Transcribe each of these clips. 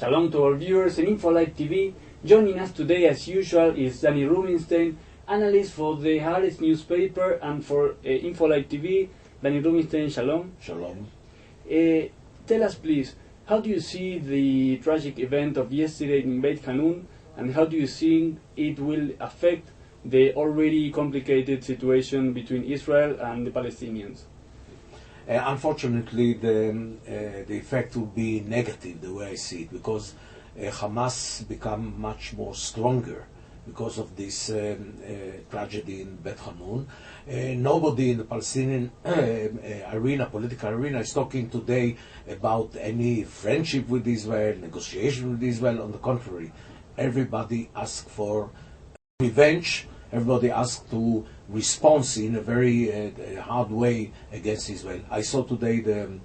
Shalom to our viewers in InfoLight TV. Joining us today, as usual, is Dany Rubinstein, analyst for the Haaretz newspaper and for InfoLight TV. Dany Rubinstein, shalom. Shalom. Tell us, please, how do you see the tragic event of yesterday in Beit Hanún, and how do you think it will affect the already complicated situation between Israel and the Palestinians? Unfortunately, the effect will be negative, the way I see it, because Hamas become much more stronger because of this tragedy in Beit Hanún. Nobody in the Palestinian political arena, is talking today about any friendship with Israel, negotiation with Israel. On the contrary, everybody asks for revenge. Everybody asked to respond in a very hard way against Israel. I saw today the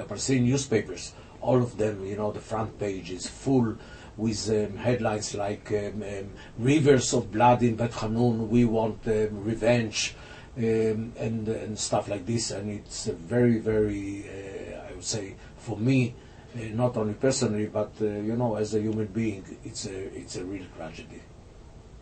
Palestinian newspapers, all of them, the front page is full with headlines like rivers of blood in Beit Hanún, we want revenge, and stuff like this. And it's very, very, I would say, for me, not only personally, but as a human being, it's a real tragedy.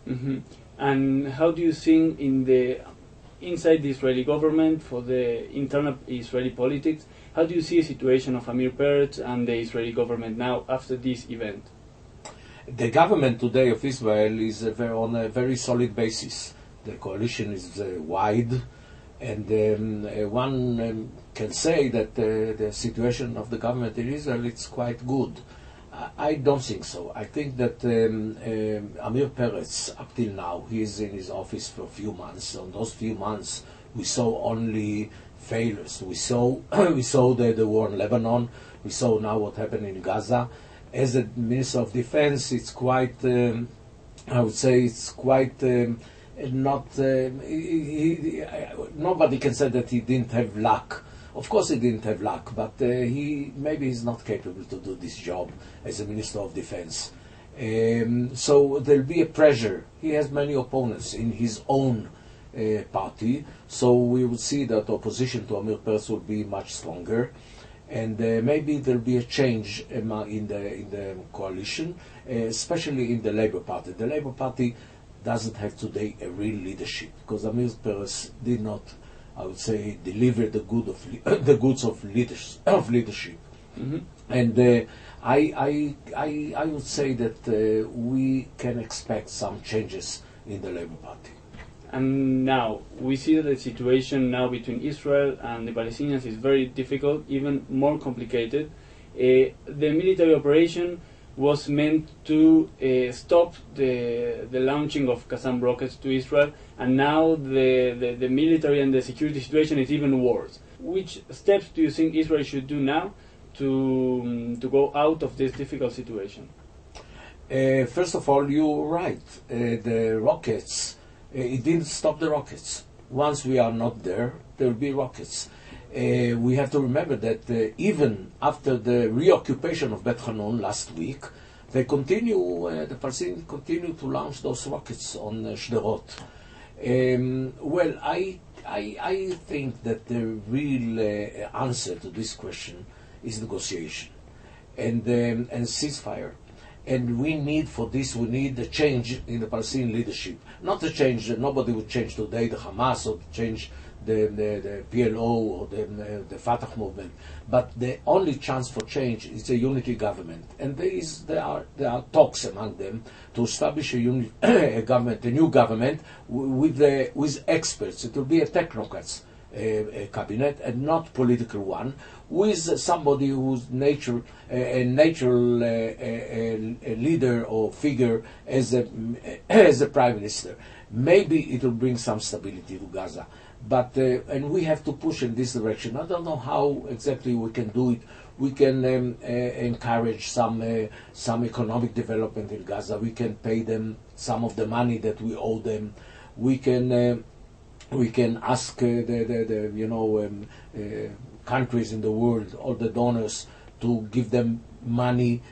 Mm-hmm. And how do you think inside the Israeli government, for the internal Israeli politics, how do you see the situation of Amir Peretz and the Israeli government now after this event? The government today of Israel is on a very solid basis. The coalition is wide, and one can say that the situation of the government in Israel is quite good. I don't think so. I think that Amir Peretz, up till now, he is in his office for a few months. On those few months, we saw only failures. We saw the war in Lebanon. We saw now what happened in Gaza. As a Minister of Defense, it's quite, I would say, it's quite not. Nobody can say that he didn't have luck. Of course he didn't have luck, but maybe he's not capable to do this job as a Minister of Defense. So there'll be a pressure. He has many opponents in his own party, so we will see that opposition to Amir Peretz will be much stronger, and maybe there'll be a change in the coalition, especially in the Labour Party. The Labour Party doesn't have today a real leadership, because Amir Peretz did not, I would say, deliver the goods of leadership. Mm-hmm. And I would say that we can expect some changes in the Labour Party. And now we see that the situation now between Israel and the Palestinians is very difficult, even more complicated. The military operation was meant to stop the launching of Qassam rockets to Israel, and now the military and the security situation is even worse. Which steps do you think Israel should do now to go out of this difficult situation? First of all, you're right. The rockets, it didn't stop the rockets. Once we are not there, there will be rockets. We have to remember that even after the reoccupation of Beit Hanún last week, the Palestinians continue to launch those rockets on Sderot. Well, I think that the real answer to this question is negotiation and ceasefire. And we need a change in the Palestinian leadership. Not a change, nobody would change today the Hamas or change the PLO or the Fatah movement. But the only chance for change is a unity government. And there are talks among them to establish a new government with experts. It will be a technocrats cabinet and not political one, with somebody who's a natural leader or figure as a prime minister. Maybe it will bring some stability to Gaza, but and we have to push in this direction. I don't know how exactly we can do it. We can encourage some economic development in Gaza. We can pay them some of the money that we owe them. We can ask countries in the world, all the donors, to give them money,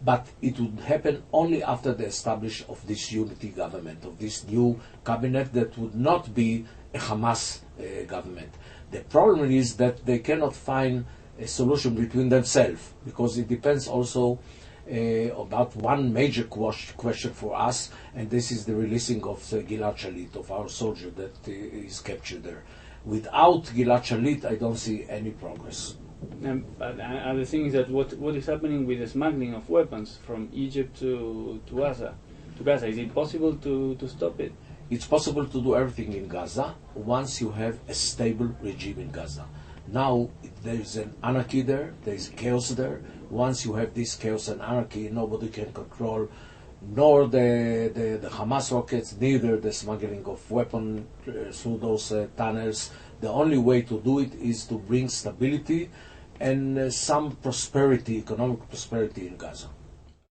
but it would happen only after the establishment of this unity government, of this new cabinet that would not be a Hamas government. The problem is that they cannot find a solution between themselves, because it depends also about one major question for us, and this is the releasing of Gilad Shalit, of our soldier that is captured there. Without Gilad Shalit, I don't see any progress. And the thing is that what is happening with the smuggling of weapons from Egypt to Gaza? Is it possible to stop it? It's possible to do everything in Gaza once you have a stable regime in Gaza. Now there's an anarchy there, there's chaos there. Once you have this chaos and anarchy, nobody can control nor the Hamas rockets, neither the smuggling of weapons through those tunnels. The only way to do it is to bring stability and some prosperity, economic prosperity in Gaza.